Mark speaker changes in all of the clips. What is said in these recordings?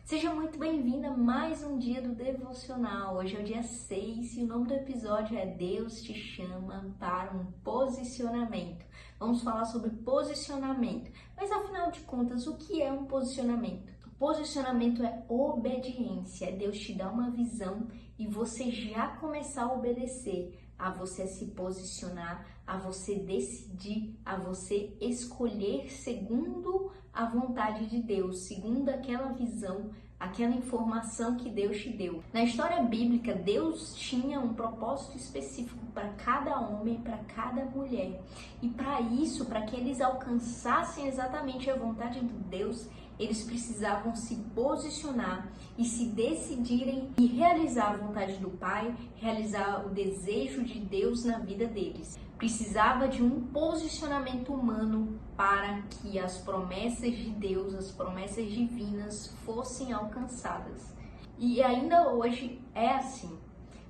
Speaker 1: Seja muito bem-vinda a mais um dia do Devocional. Hoje é o dia 6 e o nome do episódio é Deus te chama para um posicionamento. Vamos falar sobre posicionamento, mas afinal de contas, o que é um posicionamento? Posicionamento é obediência, é Deus te dar uma visão e você já começar a obedecer, a você se posicionar, a você decidir, a você escolher segundo a vontade de Deus, segundo aquela visão, aquela informação que Deus te deu. Na história bíblica, Deus tinha um propósito específico para cada homem e para cada mulher. E para isso, para que eles alcançassem exatamente a vontade de Deus, eles precisavam se posicionar e se decidirem e realizar a vontade do Pai, realizar o desejo de Deus na vida deles. Precisava de um posicionamento humano para que as promessas de Deus, as promessas divinas fossem alcançadas. E ainda hoje é assim.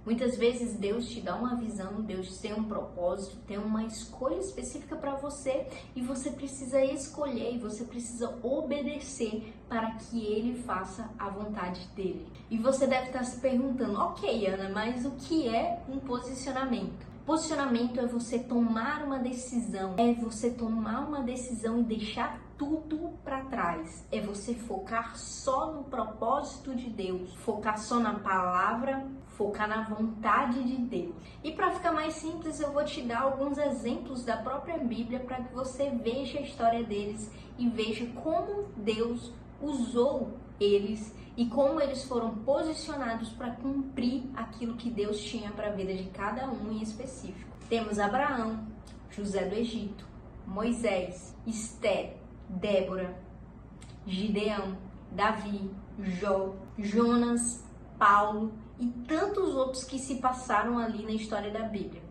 Speaker 1: Muitas vezes Deus te dá uma visão, Deus tem um propósito, tem uma escolha específica para você e você precisa escolher e você precisa obedecer para que Ele faça a vontade dEle. E você deve estar se perguntando, ok, Ana, mas o que é um posicionamento? Posicionamento é você tomar uma decisão, e deixar tudo para trás. É você focar só no propósito de Deus, focar só na palavra, focar na vontade de Deus. E para ficar mais simples, eu vou te dar alguns exemplos da própria Bíblia para que você veja a história deles e veja como Deus usou eles e como eles foram posicionados para cumprir aquilo que Deus tinha para a vida de cada um em específico. Temos Abraão, José do Egito, Moisés, Esther, Débora, Gideão, Davi, Jó, Jonas, Paulo e tantos outros que se passaram ali na história da Bíblia.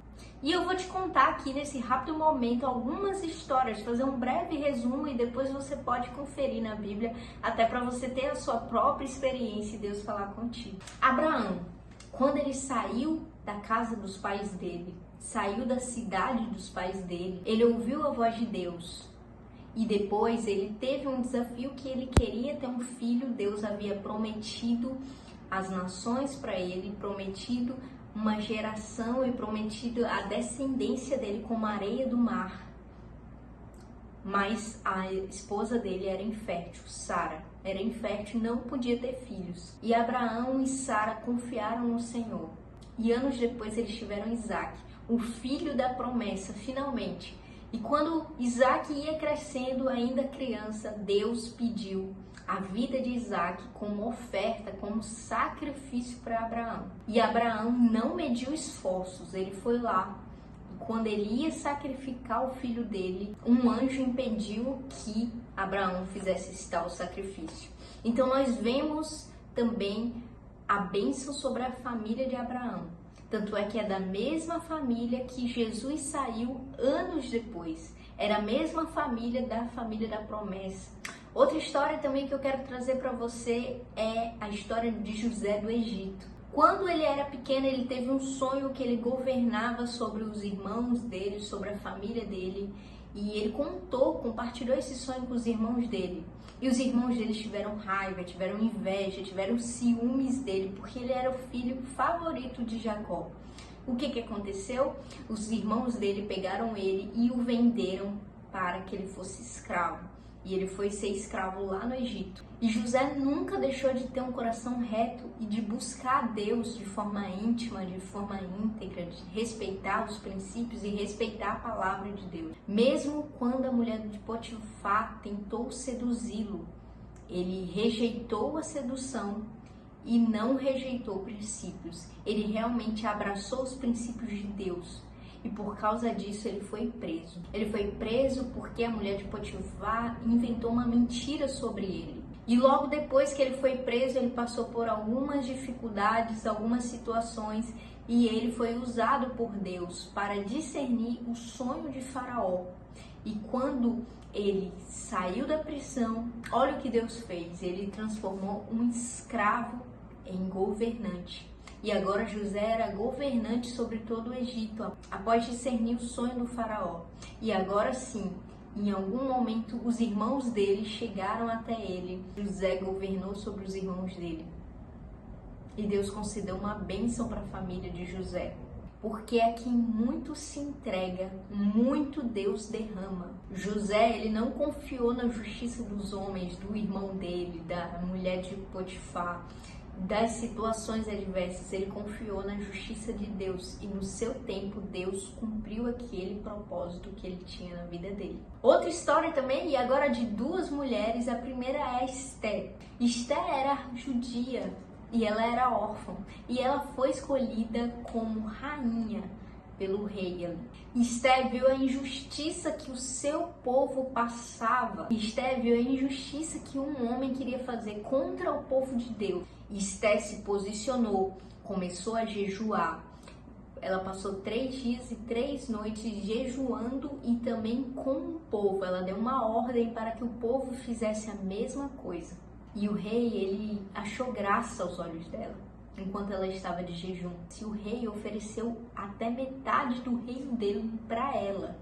Speaker 1: E eu vou te contar aqui nesse rápido momento algumas histórias, fazer um breve resumo e depois você pode conferir na Bíblia, até para você ter a sua própria experiência e Deus falar contigo. Abraão, quando ele saiu da casa dos pais dele, saiu da cidade dos pais dele, ele ouviu a voz de Deus. E depois ele teve um desafio que ele queria ter um filho. Deus havia prometido as nações para ele, prometido uma geração e prometido a descendência dele como a areia do mar. Mas a esposa dele era infértil, Sara. Era infértil e não podia ter filhos. E Abraão e Sara confiaram no Senhor. E anos depois eles tiveram Isaac, o filho da promessa, finalmente. E quando Isaac ia crescendo, ainda criança, Deus pediu a vida de Isaac como oferta, como sacrifício para Abraão. E Abraão não mediu esforços, ele foi lá. E quando ele ia sacrificar o filho dele, um anjo impediu que Abraão fizesse esse tal sacrifício. Então nós vemos também a bênção sobre a família de Abraão. Tanto é que é da mesma família que Jesus saiu anos depois. Era a mesma família da promessa. Outra história também que eu quero trazer para você é a história de José do Egito. Quando ele era pequeno, ele teve um sonho que ele governava sobre os irmãos dele, sobre a família dele. E ele compartilhou esse sonho com os irmãos dele. E os irmãos dele tiveram raiva, tiveram inveja, tiveram ciúmes dele, porque ele era o filho favorito de Jacó. O que aconteceu? Os irmãos dele pegaram ele e o venderam para que ele fosse escravo. E ele foi ser escravo lá no Egito. E José nunca deixou de ter um coração reto e de buscar a Deus de forma íntima, de forma íntegra, de respeitar os princípios e respeitar a palavra de Deus. Mesmo quando a mulher de Potifar tentou seduzi-lo, ele rejeitou a sedução e não rejeitou princípios. Ele realmente abraçou os princípios de Deus. E por causa disso ele foi preso. Ele foi preso porque a mulher de Potifar inventou uma mentira sobre ele. E logo depois que ele foi preso, ele passou por algumas dificuldades, algumas situações, e ele foi usado por Deus para discernir o sonho de Faraó. E quando ele saiu da prisão, olha o que Deus fez. Ele transformou um escravo em governante. E agora José era governante sobre todo o Egito, após discernir o sonho do faraó. E agora sim, Em algum momento, os irmãos dele chegaram até ele. José governou sobre os irmãos dele. E Deus concedeu uma bênção para a família de José. Porque a quem muito se entrega, muito Deus derrama. José, ele não confiou na justiça dos homens, do irmão dele, da mulher de Potifar, das situações adversas. Ele confiou na justiça de Deus e no seu tempo Deus cumpriu aquele propósito que ele tinha na vida dele. Outra história também, e agora de duas mulheres. A primeira é Esté. Esté era judia e ela era órfã, e ela foi escolhida como rainha pelo rei. Esté viu a injustiça que o seu povo passava. Esté viu a injustiça que um homem queria fazer contra o povo de Deus. Esté se posicionou, começou a jejuar. Ela passou 3 dias e 3 noites jejuando e também com o povo. Ela deu uma ordem para que o povo fizesse a mesma coisa. E o rei, ele achou graça aos olhos dela, enquanto ela estava de jejum. Se o rei ofereceu até metade do reino dele para ela.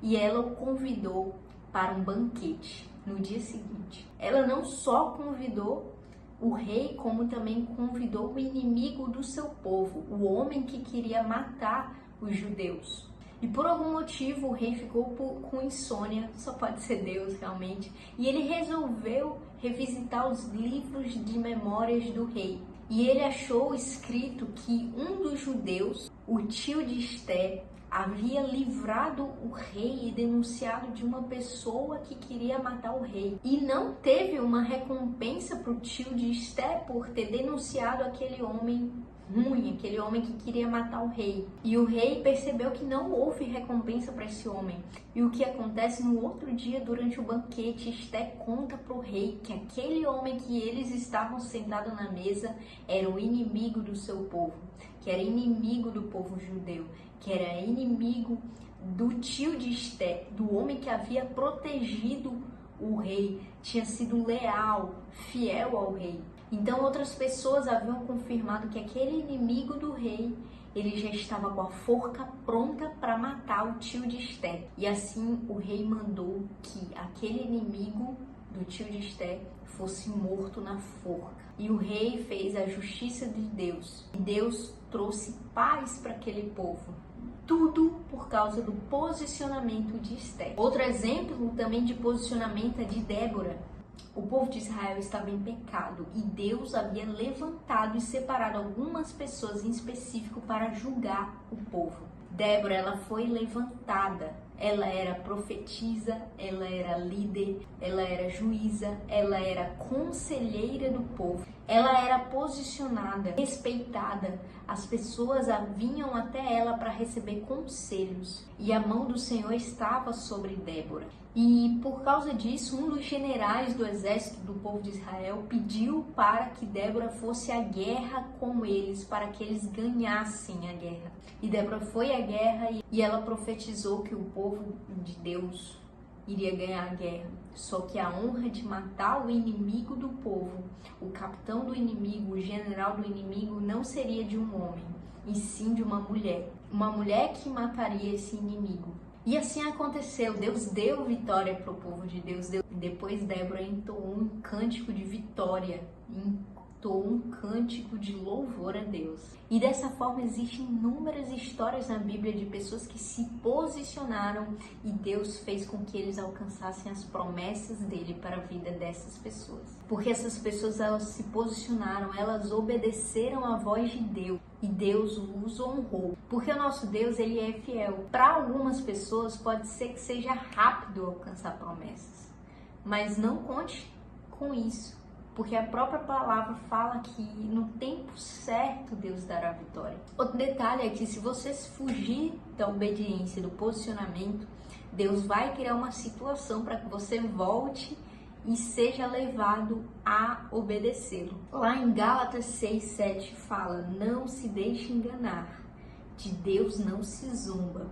Speaker 1: E ela o convidou para um banquete no dia seguinte. Ela não só convidou o rei, como também convidou o inimigo do seu povo, o homem que queria matar os judeus. E por algum motivo o rei ficou com insônia, só pode ser Deus realmente, e ele resolveu revisitar os livros de memórias do rei. E ele achou escrito que um dos judeus, o tio de Esté, havia livrado o rei e denunciado de uma pessoa que queria matar o rei. E não teve uma recompensa para o tio de Esté por ter denunciado aquele homem ruim, aquele homem que queria matar o rei. E o rei percebeu que não houve recompensa para esse homem. E o que acontece no outro dia, durante o banquete, Esté conta para o rei que aquele homem que eles estavam sentados na mesa era o inimigo do seu povo, que era inimigo do povo judeu, que era inimigo do tio de Esté, do homem que havia protegido o rei, tinha sido leal, fiel ao rei. Então outras pessoas haviam confirmado que aquele inimigo do rei, ele já estava com a forca pronta para matar o tio de Esté. E assim o rei mandou que aquele inimigo do tio de Esté fosse morto na forca. E o rei fez a justiça de Deus. E Deus trouxe paz para aquele povo. Tudo por causa do posicionamento de Esté. Outro exemplo também de posicionamento é de Débora. O povo de Israel estava em pecado e Deus havia levantado e separado algumas pessoas em específico para julgar o povo. Débora, ela foi levantada. Ela era profetisa, ela era líder, ela era juíza, ela era conselheira do povo. Ela era posicionada, respeitada. As pessoas vinham até ela para receber conselhos. E a mão do Senhor estava sobre Débora. E por causa disso, um dos generais do exército do povo de Israel pediu para que Débora fosse à guerra com eles, para que eles ganhassem a guerra. E Débora foi à guerra e ela profetizou que o povo de Deus iria ganhar a guerra. Só que a honra de matar o inimigo do povo, o capitão do inimigo, o general do inimigo, não seria de um homem, e sim de uma mulher. Uma mulher que mataria esse inimigo. E assim aconteceu. Deus deu vitória para o povo de Deus. Depois Débora entoou um cântico de vitória, entoou um cântico de louvor a Deus. E dessa forma existem inúmeras histórias na Bíblia de pessoas que se posicionaram e Deus fez com que eles alcançassem as promessas dele para a vida dessas pessoas. Porque essas pessoas, elas se posicionaram, elas obedeceram à voz de Deus. E Deus os honrou. Porque o nosso Deus, ele é fiel. Para algumas pessoas pode ser que seja rápido alcançar promessas. Mas não conte com isso. Porque a própria palavra fala que no tempo certo Deus dará a vitória. Outro detalhe é que se você fugir da obediência, do posicionamento, Deus vai criar uma situação para que você volte e seja levado a obedecê-lo. Lá em Gálatas 6:7 fala: não se deixe enganar, de Deus não se zomba,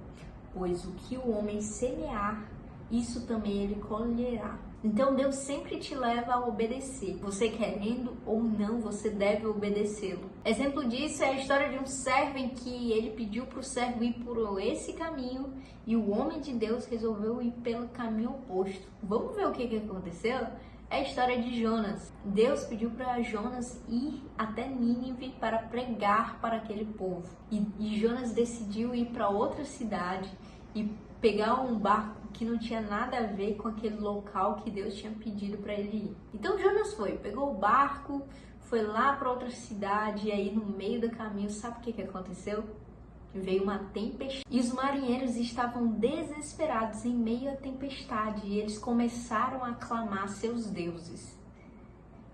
Speaker 1: pois o que o homem semear, isso também ele colherá. Então Deus sempre te leva a obedecer. Você querendo ou não, você deve obedecê-lo. Exemplo disso é a história de um servo em que ele pediu para o servo ir por esse caminho e o homem de Deus resolveu ir pelo caminho oposto. Vamos ver o que aconteceu? É a história de Jonas. Deus pediu para Jonas ir até Nínive para pregar para aquele povo. E Jonas decidiu ir para outra cidade e pegar um barco que não tinha nada a ver com aquele local que Deus tinha pedido para ele ir. Então Jonas pegou o barco, foi lá para outra cidade e aí no meio do caminho, sabe o que aconteceu? Veio uma tempestade e os marinheiros estavam desesperados em meio à tempestade e eles começaram a clamar seus deuses.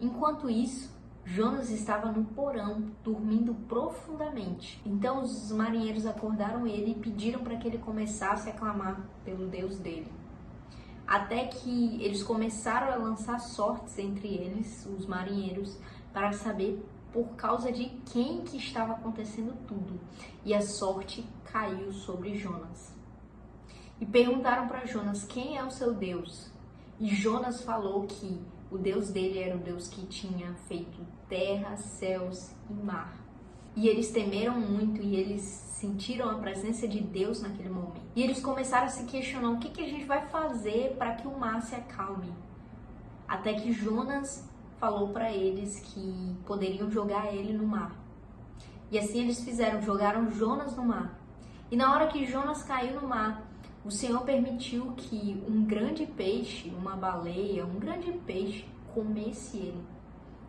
Speaker 1: Enquanto isso, Jonas estava no porão, dormindo profundamente. Então os marinheiros acordaram ele e pediram para que ele começasse a clamar pelo Deus dele. Até que eles começaram a lançar sortes entre eles, os marinheiros, para saber por causa de quem que estava acontecendo tudo. E a sorte caiu sobre Jonas. E perguntaram para Jonas quem é o seu Deus. E Jonas falou que o Deus dele era o Deus que tinha feito terra, céus e mar. E eles temeram muito e eles sentiram a presença de Deus naquele momento. E eles começaram a se questionar o que a gente vai fazer para que o mar se acalme. Até que Jonas falou para eles que poderiam jogar ele no mar. E assim eles fizeram, jogaram Jonas no mar. E na hora que Jonas caiu no mar, o Senhor permitiu que um grande peixe, uma baleia, um grande peixe, comesse ele.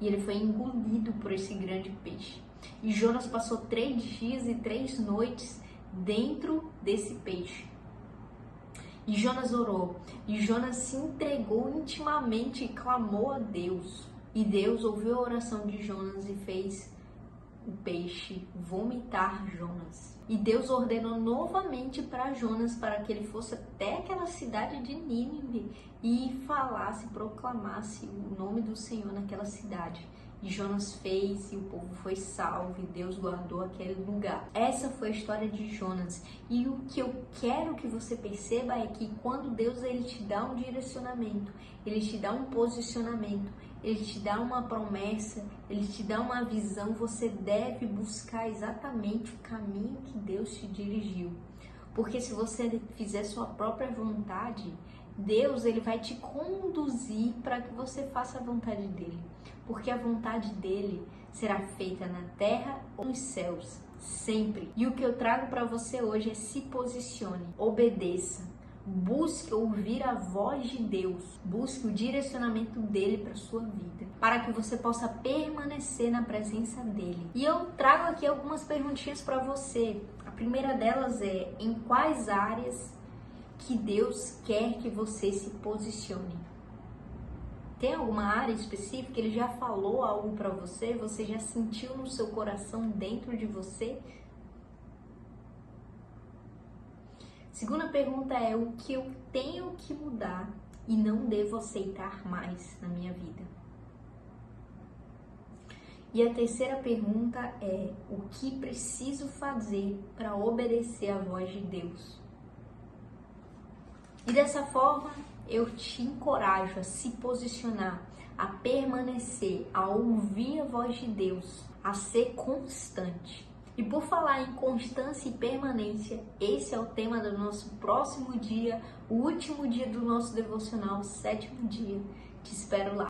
Speaker 1: E ele foi engolido por esse grande peixe. E Jonas passou 3 dias e 3 noites dentro desse peixe. E Jonas orou. E Jonas se entregou intimamente e clamou a Deus. E Deus ouviu a oração de Jonas e fez o peixe vomitar Jonas. E Deus ordenou novamente para Jonas para que ele fosse até aquela cidade de Nínive e falasse, proclamasse o nome do Senhor naquela cidade. E Jonas fez e o povo foi salvo e Deus guardou aquele lugar. Essa foi a história de Jonas. E o que eu quero que você perceba é que quando Deus ele te dá um direcionamento, ele te dá um posicionamento, ele te dá uma promessa, ele te dá uma visão, você deve buscar exatamente o caminho que Deus te dirigiu. Porque se você fizer sua própria vontade, Deus ele vai te conduzir para que você faça a vontade dele. Porque a vontade dele será feita na terra ou nos céus, sempre. E o que eu trago para você hoje é se posicione, obedeça. Busque ouvir a voz de Deus, busque o direcionamento dele para sua vida, para que você possa permanecer na presença dele. E eu trago aqui algumas perguntinhas para você. A primeira delas é: em quais áreas que Deus quer que você se posicione? Tem alguma área específica? Ele já falou algo para você? Você já sentiu no seu coração, dentro de você? Segunda pergunta é: o que eu tenho que mudar e não devo aceitar mais na minha vida? E a terceira pergunta é: o que preciso fazer para obedecer à voz de Deus? E dessa forma, eu te encorajo a se posicionar, a permanecer, a ouvir a voz de Deus, a ser constante. E por falar em constância e permanência, esse é o tema do nosso próximo dia, o último dia do nosso devocional, o 7º dia. Te espero lá.